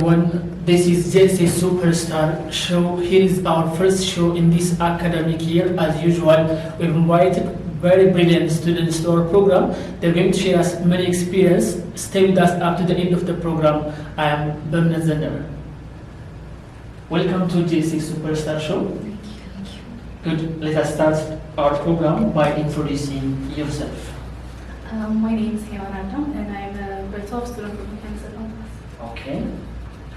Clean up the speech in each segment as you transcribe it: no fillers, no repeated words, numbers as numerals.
everyone, this is GSS Superstar show. Here is our first show in this academic year. As usual, we've invited very brilliant students to our program. They're going to share us many experience. Stay with us up to the end of the program. I am Bernard Zender. Welcome to GSS Superstar show. Thank you. Good. Let us start our program by introducing Yosef. My name is Hewan, and I'm a grade 12 student from Mekanessa Campus. Okay.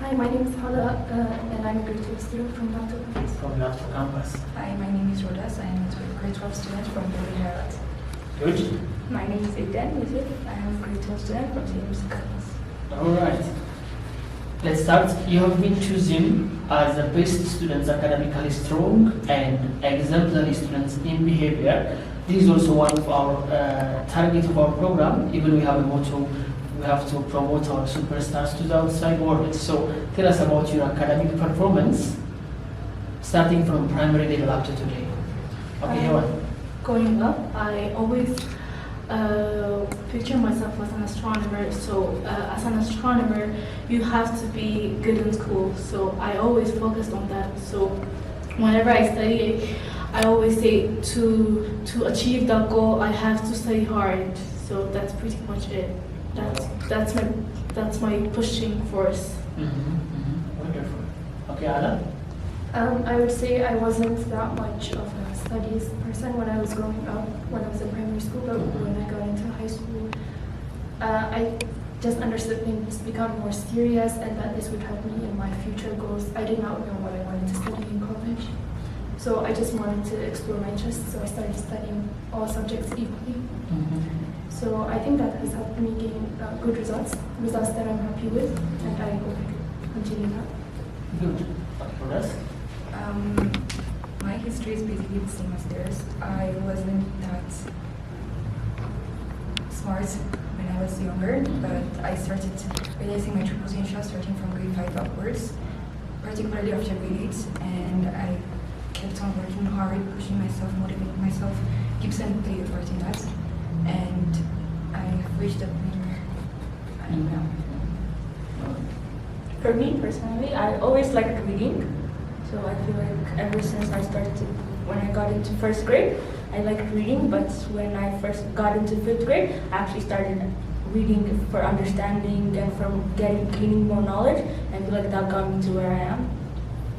Hi, my name is Halla, and I'm a grade 12 student from Lafto Campus. From Lafto Campus. Hi, my name is Rodas. I am a grade 12 student from Hewan. Good. My name is Yosef. I am a grade 12 student from CMC Campus. All right. Let's start. You have been chosen as the best students, academically strong and exemplary students in behavior. This is also one of our target of our program. Even we have a motto, we have to promote our superstars to the outside world. So tell us about your academic performance, starting from primary level up to today. Okay, Hewan. Growing up, I always picture myself as an astronomer. So as an astronomer, you have to be good in school. So I always focused on that. So whenever I study, I always say to achieve that goal, I have to study hard. So that's pretty much it. That's my pushing force. Wonderful. Okay, Halla. I would say I wasn't that much of a studies person when I was growing up, when I was in primary school, but when I got into high school, I just understood things become more serious and that this would help me in my future goals. I did not know what I wanted to study in college. So I just wanted to explore my interests, so I started studying all subjects equally. So I think that has helped me gain good results that I'm happy with, and I hope I can continue that. Good. Rodas? My history is basically the same as theirs. I wasn't that smart when I was younger, but I started realizing my true potential starting from grade 5 upwards, particularly after grade 8, and I kept on working hard, pushing myself, motivating myself. Gibson played a part in that, and I reached the point where I am now. For me personally, I always liked reading. So I feel like ever since I started when I got into first grade, I liked reading, but when I first got into 5th grade, I actually started reading for understanding and from gaining more knowledge, and I feel like that got me to where I am.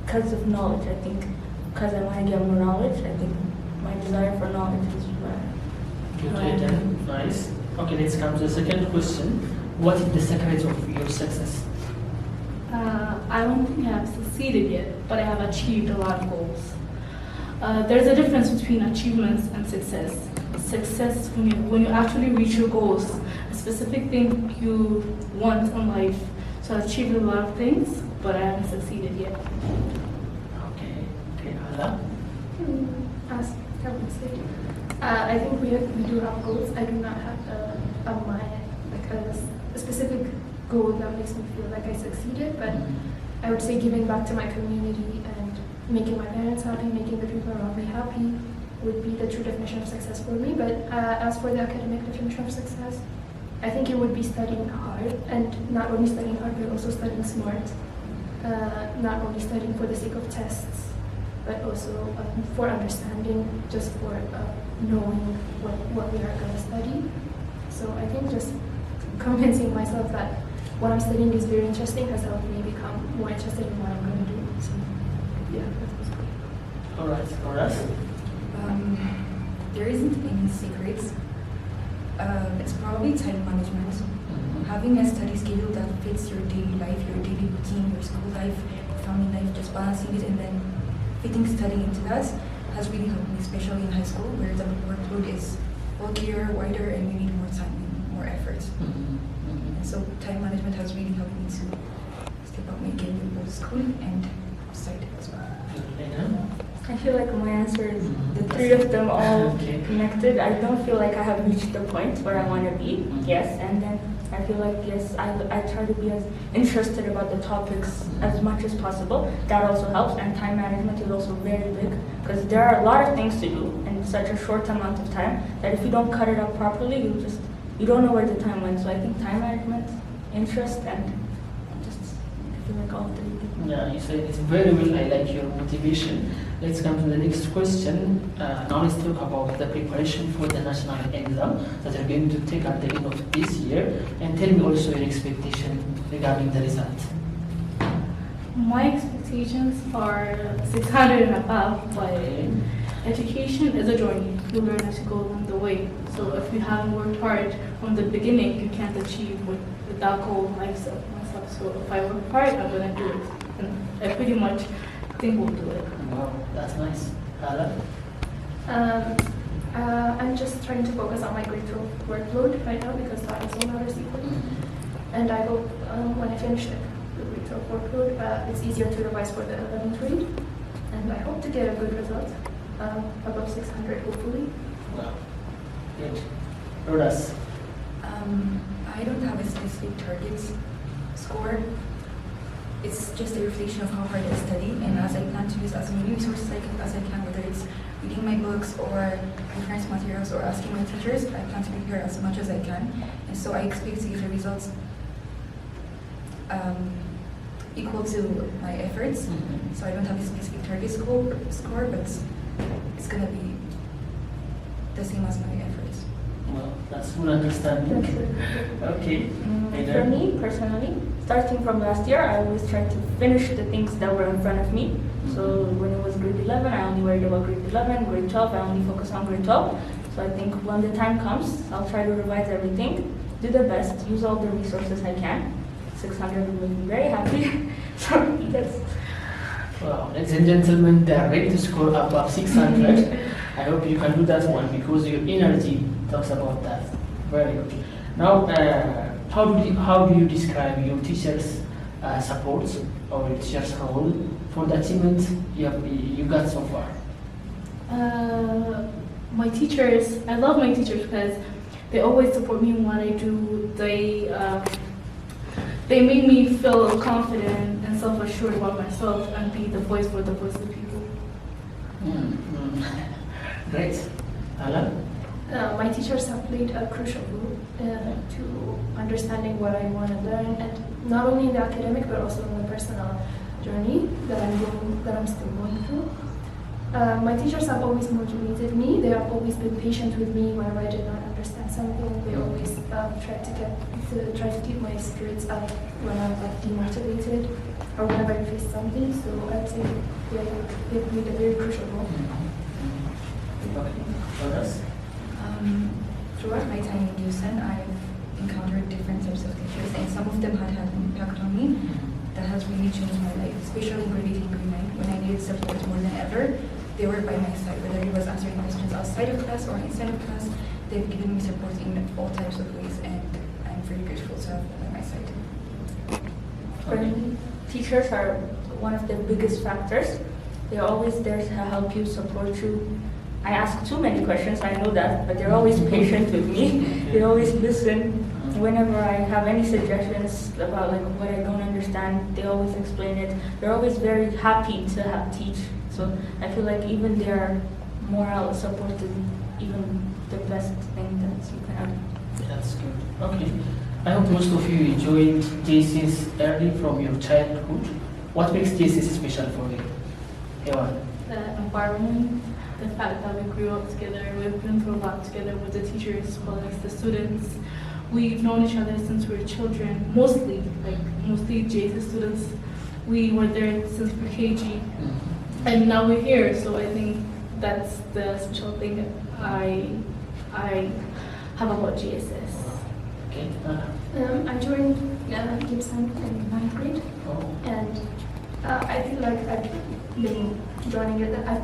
Because of knowledge, I think. Because I want to get more knowledge, I think my desire for knowledge is where Good, nice. Okay, let's come to the second question. What is the secret of your success? I don't think I have succeeded yet, but I have achieved a lot of goals. There's a difference between achievements and success. Success, when you actually reach your goals, a specific thing you want in life. So I've achieved a lot of things, but I haven't succeeded yet. Okay, Halla? As Kevin said, I think we do have goals. I do not have a specific goal that makes me feel like I succeeded, but I would say giving back to my community and making my parents happy, making the people around me happy would be the true definition of success for me. But as for the academic definition of success, I think it would be studying hard, and not only studying hard, but also studying smart. Not only studying for the sake of tests, but also for understanding, just for knowing what we are going to study. So I think just convincing myself that what I'm studying is very interesting has helped me become more interested in what I'm going to do. So, yeah, that's basically it. All right, Rodas? There isn't any secrets. It's probably time management. Having a study schedule that fits your daily life, your daily routine, your school life, your family life, just balancing it and then fitting studying into that has really helped me, especially in high school where the workload is bulkier, wider, and you need more time and more effort. And so time management has really helped me to step up my game in both school and outside as well. I feel like my answer is the three of them all connected. I don't feel like I have reached the point where I want to be, yes, and then I feel like, yes, I try to be as interested about the topics as much as possible. That also helps, and time management is also very big, because there are a lot of things to do in such a short amount of time that if you don't cut it up properly, you don't know where the time went. So I think time management, interest, and just, I feel like all three. Yeah, you said it very well. I like your motivation. Let's come to the next question. Now let's talk about the preparation for the national exam that you're going to take at the end of this year, and tell me also your expectation regarding the result. My expectations are 600 and above, but education is a journey. You learn as you go along the way. So if you haven't worked hard from the beginning, you can't achieve without goal myself. So if I work hard, I'm gonna do it. And I pretty much think we'll do it. Wow, that's nice. Halla? I'm just trying to focus on my grade 12 workload right now because that is another secret. And I hope when I finish the grade 12 workload, it's easier to revise for the 11th grade. And I hope to get a good result, above 600 hopefully. Wow, good. Rodas? I don't have a specific target score. It's just a reflection of how hard I study, and as I plan to use as many resources as I can, whether it's reading my books or reference materials or asking my teachers, I plan to prepare as much as I can. And so I expect to get the results equal to my efforts. So I don't have a specific target score, but it's going to be the same as my efforts. Well, that's good understanding. Okay. For me, personally, starting from last year, I always tried to finish the things that were in front of me. So when it was grade 11, I only worried about grade 11, grade 12, I only focus on grade 12. So I think when the time comes, I'll try to revise everything, do the best, use all the resources I can. 600 will make me very happy. So that's... Wow, ladies and gentlemen, they are ready to score above 600. I hope you can do that one because your energy talks about that. Very good. Now, how do you describe your teachers' support or your teachers' role for the achievement you got so far? My teachers, I love my teachers because they always support me in what I do. They made me feel confident and self-assured about myself and be the voice for the voiceless people. Great. Halla? My teachers have played a crucial role to understanding what I want to learn, and not only in the academic but also in the personal journey that I'm still going through. My teachers have always motivated me. They have always been patient with me whenever I did not understand something. They always try to keep my spirits up when I'm demotivated or whenever I face something. So I'd say they've played a very crucial role. Rodas? Throughout my time in Gibson, I've encountered different types of teachers, and some of them had had an impact on me that has really changed my life, especially in grade 8 and grade 9, when I needed support more than ever. They were by my side, whether it was answering questions outside of class or inside of class. They've given me support in all types of ways, and I'm very grateful to have them by my side. For me, teachers are one of the biggest factors. They're always there to help you, support you. I ask too many questions, I know that, but they're always patient with me. They always listen. Whenever I have any suggestions about like what I don't understand, they always explain it. They're always very happy to teach. So I feel like even their moral support is even the best thing that you can have. That's good. Okay. I hope most of you enjoyed GSS early from your childhood. What makes GSS special for you? Hewan? The environment, the fact that we grew up together, we've been through a lot together with the teachers, colleagues, the students. We've known each other since we were children, mostly GSS students. We were there since pre-KG, and now we're here. So I think that's the special thing I have about GSS. Okay. I joined Gibson in 9th grade, and I feel like I've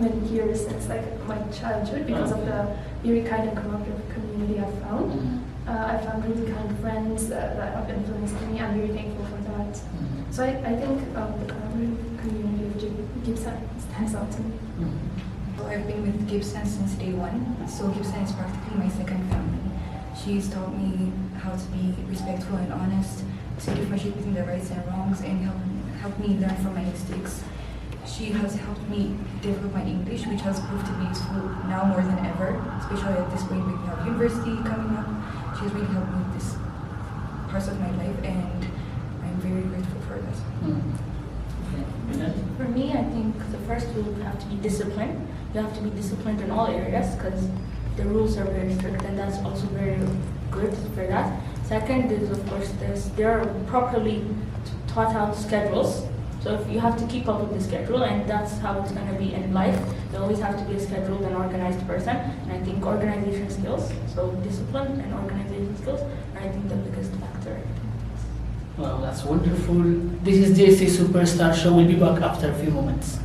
been here since like my childhood because of the very kind and cooperative community I've found. I found really kind friends that have influenced me. I'm very thankful for that. So I think the cooperative community of Gibson stands out to me. Well, I've been with Gibson since day one, so Gibson is practically my second family. She's taught me how to be respectful and honest, to differentiate between the rights and wrongs, and help me learn from my mistakes. She has helped me develop my English, which has proved to be useful now more than ever, especially at this point when we have university coming up. She has really helped me with this parts of my life, and I'm very grateful for that. me, I think the first rule would have to be discipline. You have to be disciplined in all areas because the rules are very strict, and that's also very good for that. Second is, of course, there are properly taught out schedules. So if you have to keep up with the schedule, and that's how it's going to be in life. You always have to be a scheduled and organized person. And I think organization skills, so discipline and organization skills, are I think the biggest factor. Well, that's wonderful. This is GSS Superstar Show. We'll be back after a few moments.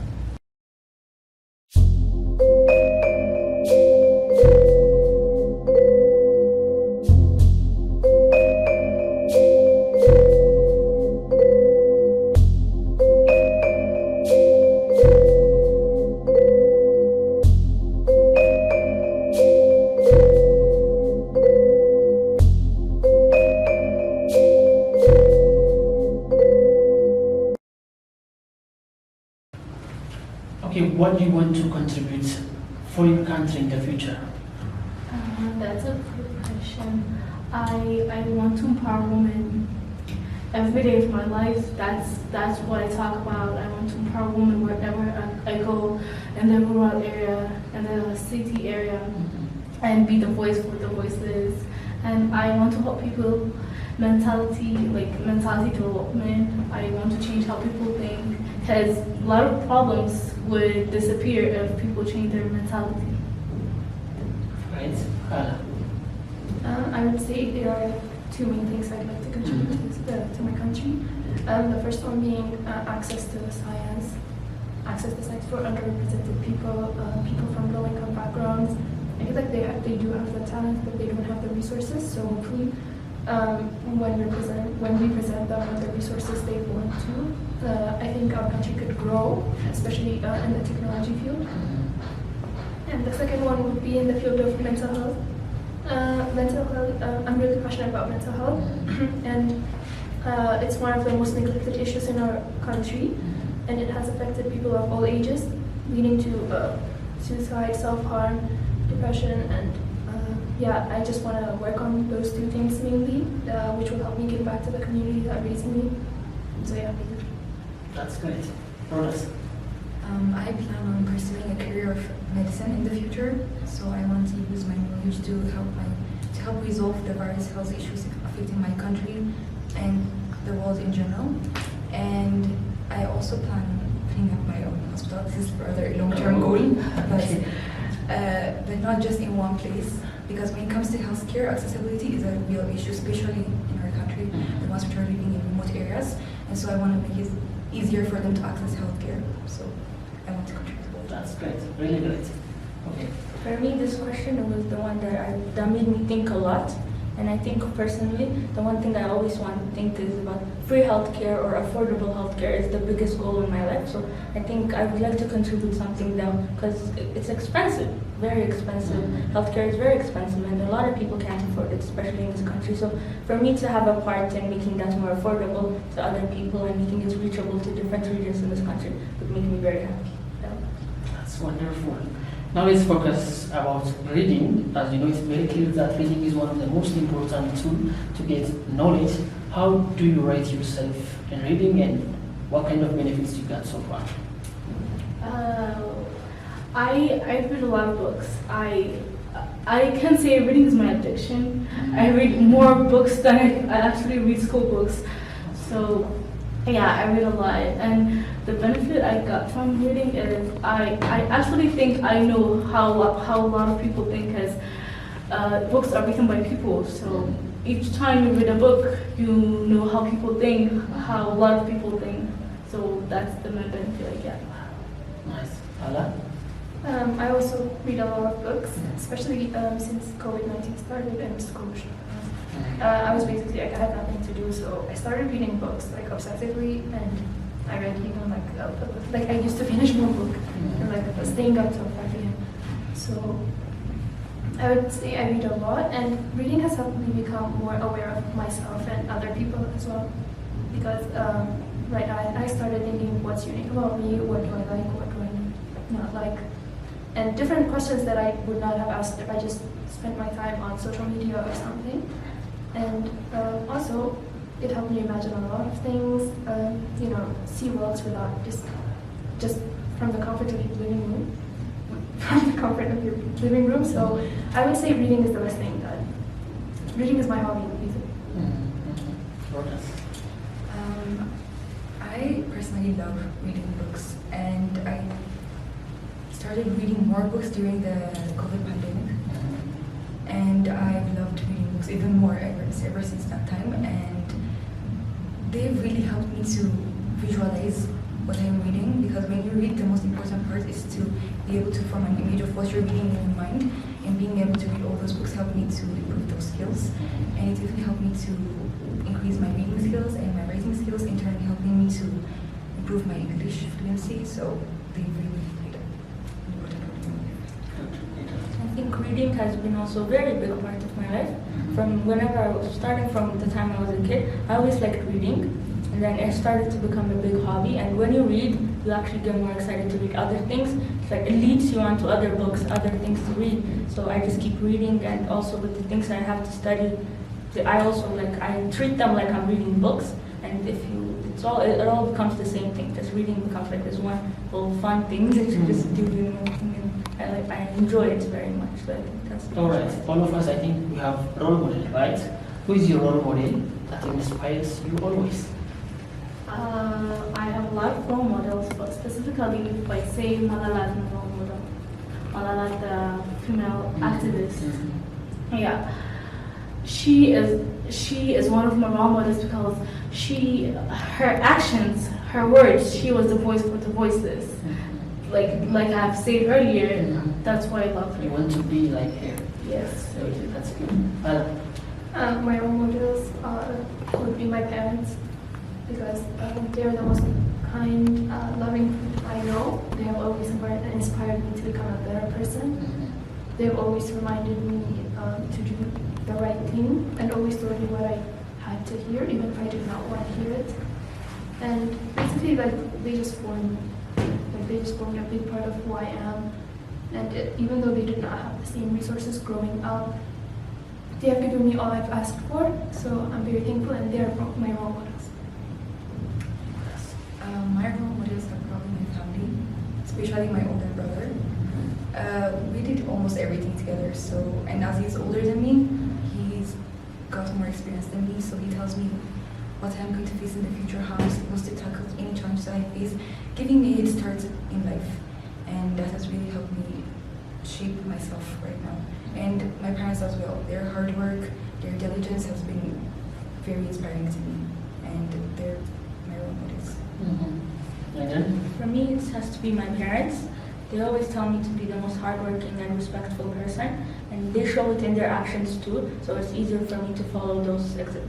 Okay, what do you want to contribute for your country in the future? That's a good question. I want to empower women every day of my life. That's what I talk about. I want to empower women wherever I go, in the rural area, in the city area, and be the voice for the voices. And I want to help people mentality development. I want to change how people think, because a lot of problems would disappear if people change their mentality. Right? Halla. I would say there are two main things I'd like to contribute to my country. The first one being access to science. Access to science for underrepresented people, people from low-income backgrounds. I feel like they do have the talent, but they don't have the resources. So hopefully, when we present them with the resources they want to, I think our country could grow, especially in the technology field. And the second one would be in the field of mental health. I'm really passionate about mental health, and it's one of the most neglected issues in our country, and it has affected people of all ages, leading to suicide, self-harm, depression, and I just want to work on those two things mainly, which will help me give back to the community that raised me. So yeah. That's great. Rodas. I plan on pursuing a career of medicine in the future, so I want to use my knowledge to help resolve the various health issues affecting my country and the world in general. And I also plan on putting up my own hospital. This is further a long-term goal, but not just in one place. Because when it comes to healthcare, accessibility is a real issue, especially in our country, the ones which are living in remote areas. And so I want to make it easier for them to access healthcare. So I want to contribute to that. That's great. Really great. Okay. For me, this question was the one that made me think a lot. And I think personally, the one thing I always want to think is about free healthcare or affordable healthcare is the biggest goal in my life. So I think I would like to contribute something down because it's expensive, very expensive. Healthcare is very expensive, and a lot of people can't afford it, especially in this country. So for me to have a part in making that more affordable to other people and making it reachable to different regions in this country would make me very happy. That's wonderful. Now let's focus about reading. As you know, it's very clear that reading is one of the most important tools to get knowledge. How do you rate yourself in reading, and what kind of benefits you got so far? I read a lot of books. I can say reading is my addiction. I read more books than I actually read school books. So yeah, I read a lot, and the benefit I got from reading is I actually think I know how a lot of people think, because books are written by people. So each time you read a book, you know how people think, how a lot of people think. So that's the main benefit I get. Nice. Halla? I also read a lot of books, especially since COVID-19 started and school shut down. I was basically, I had nothing to do, so I started reading books like obsessively, and I read even like I used to finish one book, and like staying up till 5 a.m. So I would say I read a lot, and reading has helped me become more aware of myself and other people as well. Because right now I started thinking, what's unique about me? What do I like? What do I not like? And different questions that I would not have asked if I just spent my time on social media or something. And also, it helped me imagine a lot of things, see worlds without just just from the comfort of your living room. From the comfort of your living room. So I would say reading is the best thing that. Reading is my hobby. Rodas. I personally love reading books, and I started reading more books during the COVID pandemic. And I've loved reading books even more ever since that time. And they've really helped me to visualize what I'm reading, because when you read, the most important part is to be able to form an image of what you're reading in your mind, and being able to read all those books helped me to improve those skills, and it really helped me to increase my reading skills and my writing skills, in turn helping me to improve my English fluency. So they really played an important role in my life. I think reading has been also a very big part of my life. From whenever I was starting from the time I was a kid, I always liked reading. And then it started to become a big hobby. And when you read, you actually get more excited to read other things. It's like it leads you on to other books, other things to read. So I just keep reading, and also with the things I have to study, I also I treat them like I'm reading books. And if you, it all becomes the same thing. Just reading becomes like this one whole fun thing that you just do. And I enjoy it very much. So I think that's All right, all of us, I think we have role model, right? Who is your role model that inspires you always? I have a lot of role models, but specifically, if I say Malala as my role model, Malala, the female activist, yeah, she is one of my role models because her actions, her words, she was the voice for the voiceless. Like I've said earlier, that's why I love her. You want to be like her. Yes. So that's good. My role models would be my parents, because they're the most kind, loving people I know. They have always inspired me to become a better person. They've always reminded me to do the right thing, and always told me what I had to hear, even if I did not want to hear it. And basically, they just formed a big part of who I am. And even though they did not have the same resources growing up, they have given me all I've asked for. So I'm very thankful, and they are my role models. My role models are probably my family, especially my older brother. We did almost everything together. So, and as he's older than me, he's got more experience than me. So he tells me what I'm going to face in the future, how I'm supposed to tackle any challenges I face, giving me a head start in life. And that has really helped me shape myself right now. And my parents as well. Their hard work, their diligence has been very inspiring to me. And they're my role models. For me, it has to be my parents. They always tell me to be the most hardworking and respectful person, and they show it in their actions too. So it's easier for me to follow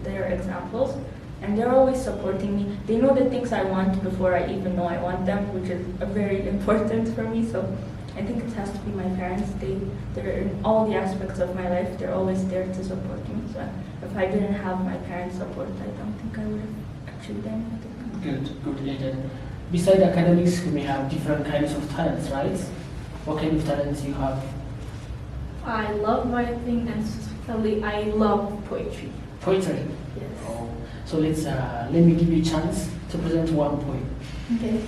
their examples. And they're always supporting me. They know the things I want before I even know I want them, which is very important for me. So I think it has to be my parents. They're in all the aspects of my life. They're always there to support me. So if I didn't have my parents' support, I don't think I would have achieved anything. Good. And beside academics, we may have different kinds of talents, right? What kind of talents you have? I love writing, and specifically, I love poetry. Poetry. Yes. Oh. So let me give you a chance to present one poem. Okay.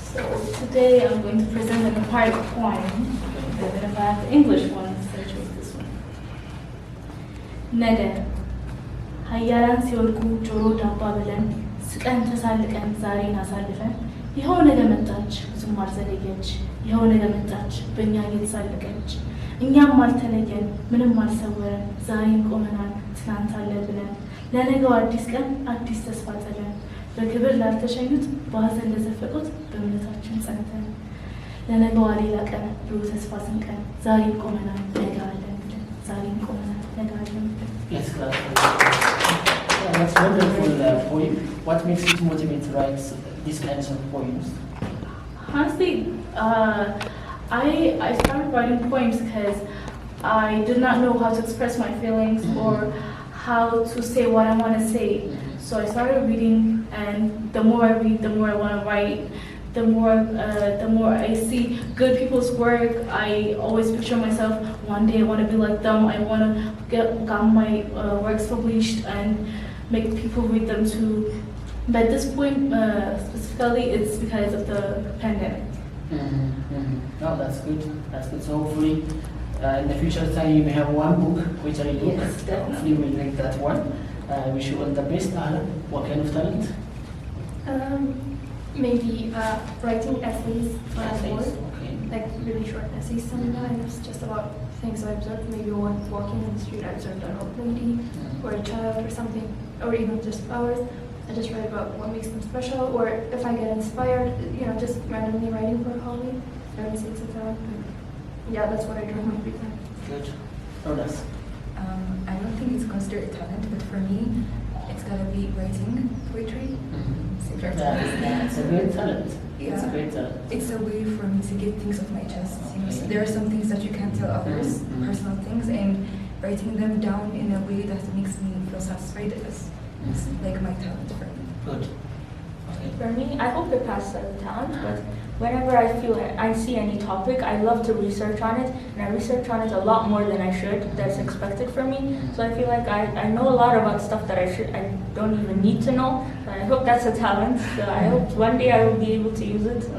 So today I'm going to present an inspired poem. And then if I have the English one, so I chose this one. ነገ ሀያላን ሲወድቁ ጆሮ ዳባ ብለን ስቀን ተሳልቀን ዛሬን አሳልፈን ይኸው ነገ መጣች ብዙም አልዘገየች ይኸው ነገ መጣች በእኛ እየተሳለቀች እኛም አልተለየን ምንም አልሰወረን ዛሬን ቆመናል ትናንት አለ ብለን ለነገው አዲስ ቀን አዲስ ተስፋ ጥለን በክብር ላልተሸኙት በሐዘን ለዘፈቁት በእምነታችን ጸንተን ለነገው ሌላ ቀን ብሩህ ተስፋ ስንቀን ዛሬን ቆመናል ነገ አለን ብለን ዛሬን ቆመናል ነገ አለን ብለን Yes, that's wonderful poem. What makes you motivate to write these kinds of poems? Honestly, I started writing poems because I did not know how to express my feelings or how to say what I want to say. So I started reading, and the more I read, the more I want to write. The more I see good people's work, I always picture myself one day I want to be like them. I want to get my works published and make people read them too. But at this point, specifically, it's because of the pandemic. Oh, that's good. That's good. So hopefully, in the future time, you may have one book which I look. Yes, definitely. Hopefully, we'll make that one. Wish you all the best. Halla, what kind of talent? Maybe writing essays on a board, Okay. like really short essays sometimes, just about things I observed. Maybe when walking in the street, I observed an old lady or a child or something, or even just flowers. I just write about what makes them special, or if I get inspired, just randomly writing for a hobby. I would say it's a talent, but yeah, that's what I do in my free time. Good. Rodas. I don't think it's considered a talent, but for me, it's gotta be writing poetry. It's a great talent. Yeah. It's a great talent. It's a way for me to get things off my chest. So Okay. there are some things that you can't tell others, personal things, and writing them down in a way that makes me feel satisfied is like my talent for me. Good. Okay. For me, I hope it passes as a talent, but whenever I feel I see any topic, I love to research on it, and I research on it a lot more than I should, that's expected from me. So I feel like I know a lot about stuff that I don't even need to know. So I hope that's a talent. So I hope one day I will be able to use it.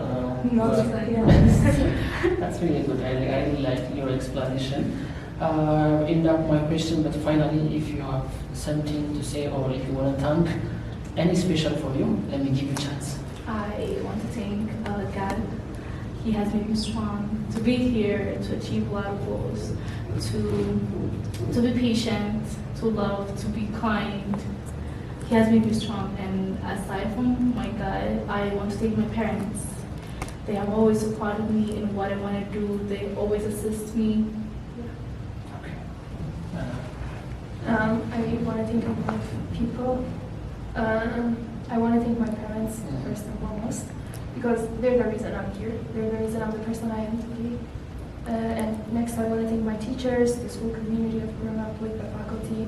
Not well, just yeah. That's really good. I really like your explanation. End up my question, but finally, if you have something to say or if you want to thank any special for you, let me give you a chance. I want to thank God. He has made me strong to be here, to achieve a lot of goals, to be patient, to love, to be kind. He has made me strong. And aside from my God, I want to thank my parents. They have always supported me in what I want to do. They always assist me. Okay. I want to thank a lot of people. I want to thank my parents first and foremost, because they're the reason I'm here. They're the reason I'm the person I am today. And next, I want to thank my teachers, the school community I've grown up with, the faculty.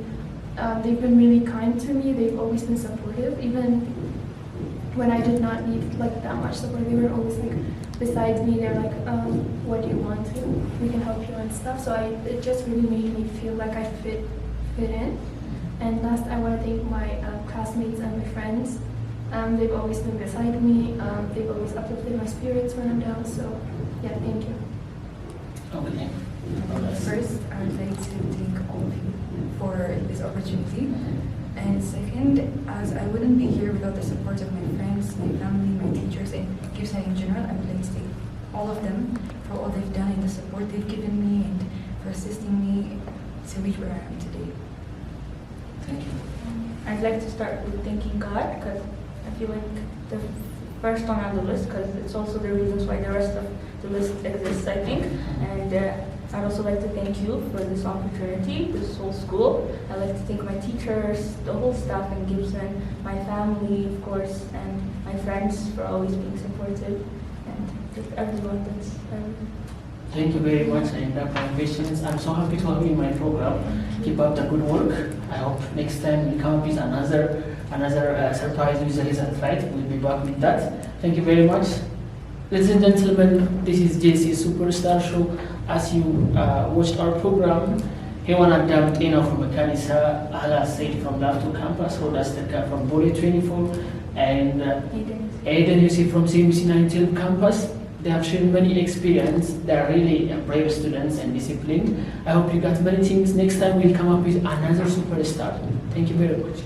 They've been really kind to me. They've always been supportive, even when I did not need that much support. They were always beside me. They're like, "What do you want to? We can help you and stuff." So it just really made me feel like I fit in. And last, I want to thank my classmates and my friends. They've always been beside me. They've always uplifted my spirits when I'm down. So, yeah, thank you. Okay. First, I would like to thank all of you for this opportunity. And second, as I wouldn't be here without the support of my friends, my family, my teachers, and Gibson in general, I would like to thank all of them for all they've done and the support they've given me and for assisting me to reach where I am today. Thank you. I'd like to start with thanking God, because I feel like the first one on the list, because it's also the reasons why the rest of the list exists, I think. And I'd also like to thank you for this opportunity, this whole school. I'd like to thank my teachers, the whole staff in Gibson, my family, of course, and my friends for always being supportive, and just everyone that's Thank you very much. I end up my questions. I'm so happy to have you in my program. Keep up the good work. I hope next time we come up with another surprise with the result, right? We'll be back with that. Thank you very much. Ladies and gentlemen, this is GSS Superstar Show. As you watched our program, Hewan and Teka from Mekanessa, Halla, Seid from Lafto campus, Rodas, Teka from Bole 24, and Yosef from CMC Campus. They have shown many experience. They are really brave students and disciplined. I hope you got many things. Next time we'll come up with another superstar. Thank you very much.